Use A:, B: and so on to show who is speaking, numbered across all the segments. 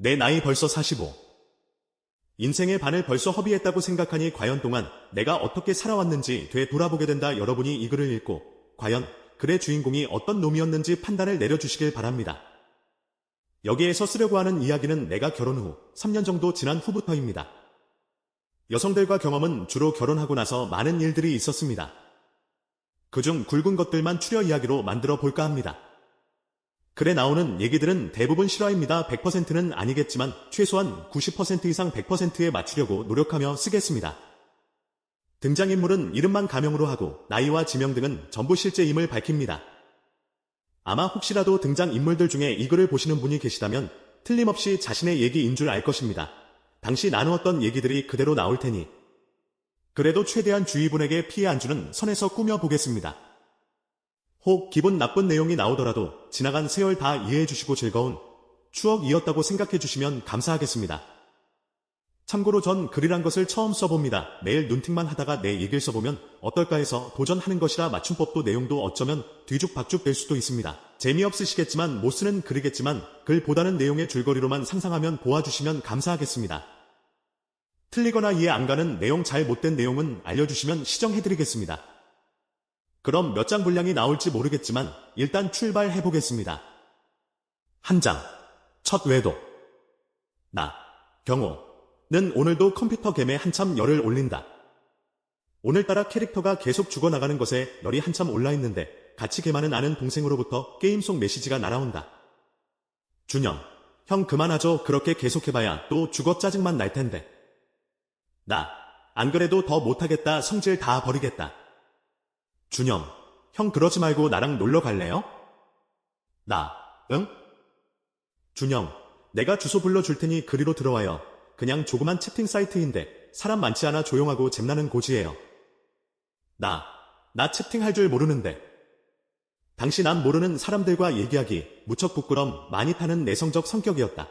A: 내 나이 벌써 45. 인생의 반을 벌써 허비했다고 생각하니 과연 동안 내가 어떻게 살아왔는지 되돌아보게 된다. 여러분이 이 글을 읽고 과연 글의 주인공이 어떤 놈이었는지 판단을 내려주시길 바랍니다. 여기에서 쓰려고 하는 이야기는 내가 결혼 후 3년 정도 지난 후부터입니다. 여성들과 경험은 주로 결혼하고 나서 많은 일들이 있었습니다. 그중 굵은 것들만 추려 이야기로 만들어 볼까 합니다. 글에 나오는 얘기들은 대부분 실화입니다. 100%는 아니겠지만 최소한 90% 이상 100%에 맞추려고 노력하며 쓰겠습니다. 등장인물은 이름만 가명으로 하고 나이와 지명 등은 전부 실제임을 밝힙니다. 아마 혹시라도 등장인물들 중에 이 글을 보시는 분이 계시다면 틀림없이 자신의 얘기인 줄 알 것입니다. 당시 나누었던 얘기들이 그대로 나올 테니 그래도 최대한 주위분에게 피해 안 주는 선에서 꾸며보겠습니다. 혹 기분 나쁜 내용이 나오더라도 지나간 세월 다 이해해 주시고 즐거운 추억이었다고 생각해 주시면 감사하겠습니다. 참고로 전 글이란 것을 처음 써봅니다. 매일 눈팅만 하다가 내 얘기를 써보면 어떨까 해서 도전하는 것이라 맞춤법도 내용도 어쩌면 뒤죽박죽 될 수도 있습니다. 재미없으시겠지만 못 쓰는 글이겠지만 글보다는 내용의 줄거리로만 상상하면 보아주시면 감사하겠습니다. 틀리거나 이해 안 가는 내용, 잘 못된 내용은 알려주시면 시정해드리겠습니다. 그럼 몇 장 분량이 나올지 모르겠지만 일단 출발해보겠습니다. 한 장, 첫 외도. 나, 경호는 오늘도 컴퓨터 게임에 한참 열을 올린다. 오늘따라 캐릭터가 계속 죽어나가는 것에 열이 한참 올라있는데 같이 게임하는 아는 동생으로부터 게임 속 메시지가 날아온다. 준영, 형 그만하죠. 그렇게 계속해봐야 또 죽어 짜증만 날 텐데. 나, 안 그래도 더 못하겠다. 성질 다 버리겠다. 준영, 형 그러지 말고 나랑 놀러 갈래요? 나, 응? 준영, 내가 주소 불러줄 테니 그리로 들어와요. 그냥 조그만 채팅 사이트인데 사람 많지 않아 조용하고 잼나는 곳이에요. 나 채팅할 줄 모르는데. 당시 난 모르는 사람들과 얘기하기 무척 부끄럼 많이 타는 내성적 성격이었다.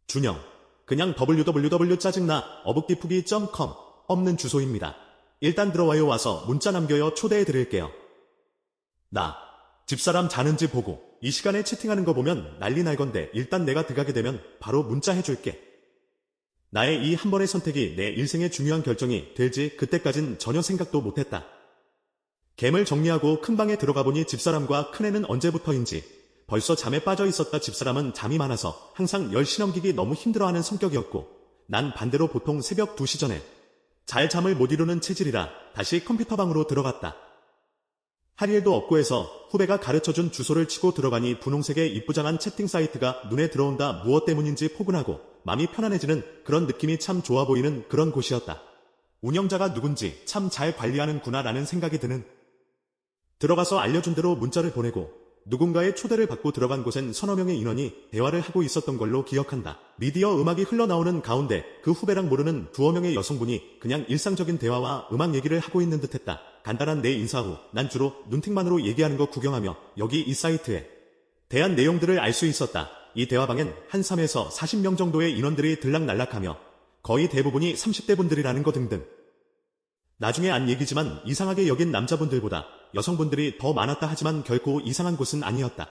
A: 준영, 그냥 www 짜증나 어북디푸기.com 없는 주소입니다. 일단 들어와요. 와서 문자 남겨요. 초대해 드릴게요. 나, 집사람 자는지 보고 이 시간에 채팅하는 거 보면 난리 날 건데 일단 내가 들어가게 되면 바로 문자 해줄게. 나의 이 한 번의 선택이 내 일생의 중요한 결정이 될지 그때까진 전혀 생각도 못했다. 갬을 정리하고 큰 방에 들어가 보니 집사람과 큰애는 언제부터인지 벌써 잠에 빠져 있었다. 집사람은 잠이 많아서 항상 10시 넘기기 너무 힘들어하는 성격이었고 난 반대로 보통 새벽 2시 전에 잘 잠을 못 이루는 체질이라 다시 컴퓨터 방으로 들어갔다. 할 일도 없고 해서 후배가 가르쳐준 주소를 치고 들어가니 분홍색의 이쁘장한 채팅 사이트가 눈에 들어온다. 무엇 때문인지 포근하고 마음이 편안해지는 그런 느낌이 참 좋아 보이는 그런 곳이었다. 운영자가 누군지 참 잘 관리하는구나 라는 생각이 드는. 들어가서 알려준 대로 문자를 보내고 누군가의 초대를 받고 들어간 곳엔 서너 명의 인원이 대화를 하고 있었던 걸로 기억한다. 미디어 음악이 흘러나오는 가운데 그 후배랑 모르는 두어 명의 여성분이 그냥 일상적인 대화와 음악 얘기를 하고 있는 듯했다. 간단한 내 인사 후 난 주로 눈팅만으로 얘기하는 거 구경하며 여기 이 사이트에 대한 내용들을 알 수 있었다. 이 대화방엔 한 3에서 40명 정도의 인원들이 들락날락하며 거의 대부분이 30대 분들이라는 거 등등. 나중에 안 얘기지만 이상하게 여긴 남자분들보다 여성분들이 더 많았다. 하지만 결코 이상한 곳은 아니었다.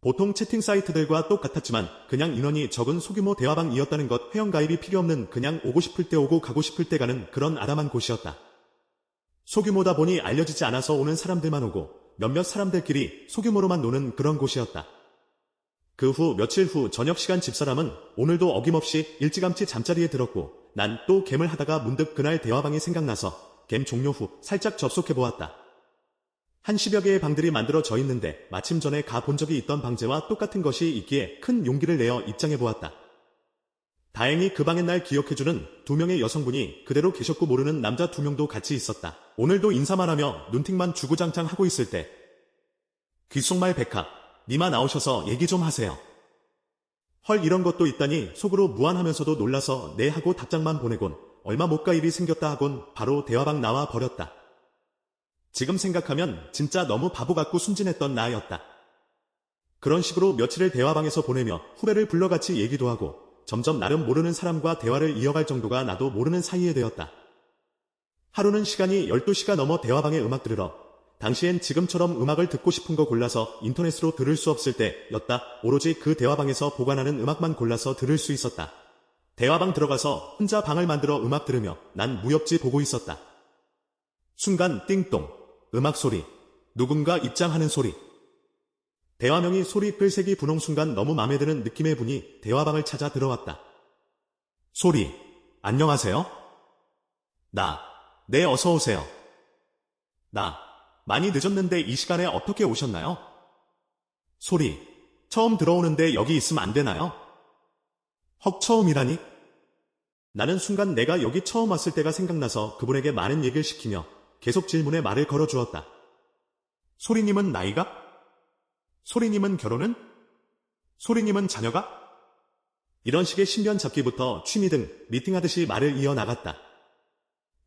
A: 보통 채팅 사이트들과 똑같았지만 그냥 인원이 적은 소규모 대화방이었다는 것. 회원가입이 필요 없는 그냥 오고 싶을 때 오고 가고 싶을 때 가는 그런 아담한 곳이었다. 소규모다 보니 알려지지 않아서 오는 사람들만 오고 몇몇 사람들끼리 소규모로만 노는 그런 곳이었다. 그 후 며칠 후 저녁시간 집사람은 오늘도 어김없이 일찌감치 잠자리에 들었고 난 또 갬을 하다가 문득 그날 대화방이 생각나서 갬 종료 후 살짝 접속해보았다. 한 10여 개의 방들이 만들어져 있는데 마침 전에 가본 적이 있던 방제와 똑같은 것이 있기에 큰 용기를 내어 입장해보았다. 다행히 그 방엔 날 기억해주는 2명의 여성분이 그대로 계셨고 모르는 남자 2명도 같이 있었다. 오늘도 인사만 하며 눈팅만 주구장창 하고 있을 때 귓속말 백합, 니마 나오셔서 얘기 좀 하세요. 헐, 이런 것도 있다니 속으로 무안하면서도 놀라서 네 하고 답장만 보내곤 얼마 못 가 일이 생겼다 하곤 바로 대화방 나와 버렸다. 지금 생각하면 진짜 너무 바보 같고 순진했던 나였다. 그런 식으로 며칠을 대화방에서 보내며 후배를 불러 같이 얘기도 하고 점점 나름 모르는 사람과 대화를 이어갈 정도가 나도 모르는 사이에 되었다. 하루는 시간이 12시가 넘어 대화방에 음악 들으러 당시엔 지금처럼 음악을 듣고 싶은 거 골라서 인터넷으로 들을 수 없을 때였다. 오로지 그 대화방에서 보관하는 음악만 골라서 들을 수 있었다. 대화방 들어가서 혼자 방을 만들어 음악 들으며 난 무협지 보고 있었다. 순간 띵동, 음악 소리, 누군가 입장하는 소리. 대화명이 소리 끌색이 분홍. 순간 너무 맘에 드는 느낌의 분이 대화방을 찾아 들어왔다. 소리, 안녕하세요? 네, 어서 오세요. 많이 늦었는데 이 시간에 어떻게 오셨나요? 소리, 처음 들어오는데 여기 있으면 안 되나요? 헉, 처음이라니? 나는 순간 내가 여기 처음 왔을 때가 생각나서 그분에게 많은 얘기를 시키며 계속 질문에 말을 걸어주었다. 소리님은 나이가? 소리님은 결혼은? 소리님은 자녀가? 이런 식의 신변잡기부터 취미 등 미팅하듯이 말을 이어나갔다.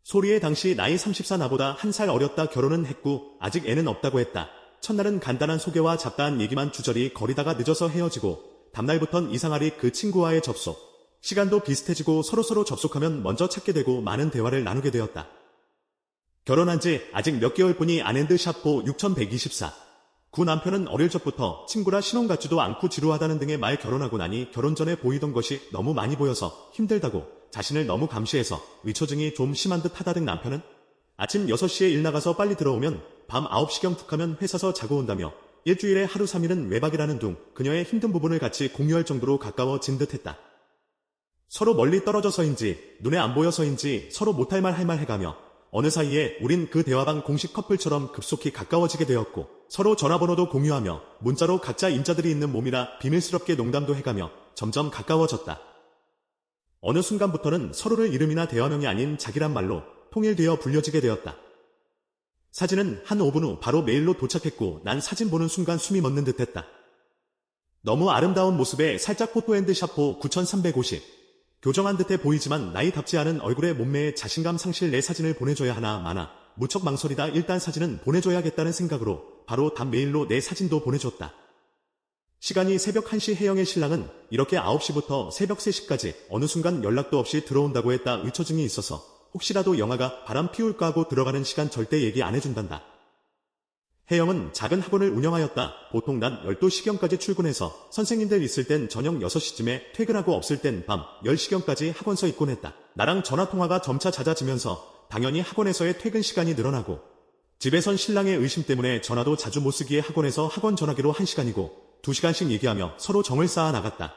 A: 소리의 당시 나이 34, 나보다 한 살 어렸다. 결혼은 했고 아직 애는 없다고 했다. 첫날은 간단한 소개와 잡다한 얘기만 주저리 거리다가 늦어서 헤어지고 다음날부턴 이상하리 그 친구와의 접속. 시간도 비슷해지고 서로서로 접속하면 먼저 찾게 되고 많은 대화를 나누게 되었다. 결혼한 지 아직 몇 개월뿐이 안앤드 샤포 6124. 구 남편은 어릴 적부터 친구라 신혼 같지도 않고 지루하다는 등의 말. 결혼하고 나니 결혼 전에 보이던 것이 너무 많이 보여서 힘들다고, 자신을 너무 감시해서 의처증이 좀 심한 듯 하다 등. 남편은 아침 6시에 일 나가서 빨리 들어오면 밤 9시경 툭하면 회사서 자고 온다며 일주일에 하루 3일은 외박이라는 둥. 그녀의 힘든 부분을 같이 공유할 정도로 가까워진 듯 했다. 서로 멀리 떨어져서인지 눈에 안 보여서인지 서로 못할 말 할 말 해가며 어느 사이에 우린 그 대화방 공식 커플처럼 급속히 가까워지게 되었고 서로 전화번호도 공유하며 문자로 각자 인자들이 있는 몸이라 비밀스럽게 농담도 해가며 점점 가까워졌다. 어느 순간부터는 서로를 이름이나 대화명이 아닌 자기란 말로 통일되어 불려지게 되었다. 사진은 한 5분 후 바로 메일로 도착했고 난 사진 보는 순간 숨이 멎는 듯했다. 너무 아름다운 모습에 살짝 포토앤드 샤포 9350. 교정한 듯해 보이지만 나이답지 않은 얼굴에 몸매에 자신감 상실. 내 사진을 보내줘야 하나 마나 무척 망설이다 일단 사진은 보내줘야겠다는 생각으로 바로 답 메일로 내 사진도 보내줬다. 시간이 새벽 1시. 혜영의 신랑은 이렇게 9시부터 새벽 3시까지 어느 순간 연락도 없이 들어온다고 했다. 의처증이 있어서 혹시라도 영아가 바람 피울까 하고 들어가는 시간 절대 얘기 안 해준단다. 혜영은 작은 학원을 운영하였다. 보통 낮 12시경까지 출근해서 선생님들 있을 땐 저녁 6시쯤에 퇴근하고 없을 땐 밤 10시경까지 학원서 있곤 했다. 나랑 전화통화가 점차 잦아지면서 당연히 학원에서의 퇴근 시간이 늘어나고 집에선 신랑의 의심 때문에 전화도 자주 못 쓰기에 학원에서 학원 전화기로 1시간이고 2시간씩 얘기하며 서로 정을 쌓아 나갔다.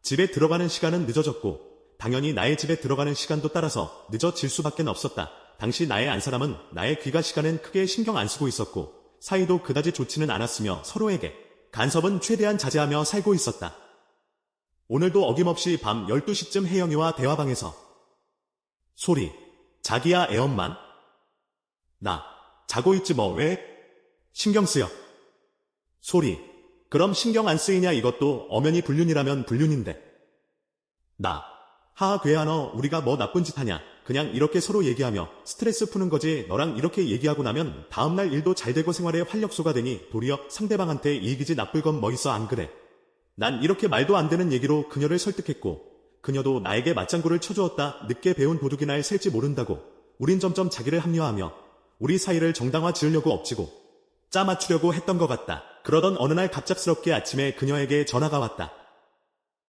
A: 집에 들어가는 시간은 늦어졌고 당연히 나의 집에 들어가는 시간도 따라서 늦어질 수밖에 없었다. 당시 나의 안사람은 나의 귀가 시간엔 크게 신경 안 쓰고 있었고 사이도 그다지 좋지는 않았으며 서로에게 간섭은 최대한 자제하며 살고 있었다. 오늘도 어김없이 밤 12시쯤 혜영이와 대화방에서 소리, 자기야 애엄만? 나 자고 있지 뭐 왜? 신경 쓰여. 소리, 그럼 신경 안 쓰이냐. 이것도 엄연히 불륜이라면 불륜인데. 나 하하 괴하너 우리가 뭐 나쁜 짓 하냐. 그냥 이렇게 서로 얘기하며 스트레스 푸는 거지. 너랑 이렇게 얘기하고 나면 다음날 일도 잘 되고 생활에 활력소가 되니 도리어 상대방한테 이익이지. 나쁠 건 뭐 있어 안 그래? 난 이렇게 말도 안 되는 얘기로 그녀를 설득했고 그녀도 나에게 맞장구를 쳐주었다. 늦게 배운 도둑이 날 셀지 모른다고. 우린 점점 자기를 합리화하며 우리 사이를 정당화 지으려고 엎치고 짜 맞추려고 했던 것 같다. 그러던 어느 날 갑작스럽게 아침에 그녀에게 전화가 왔다.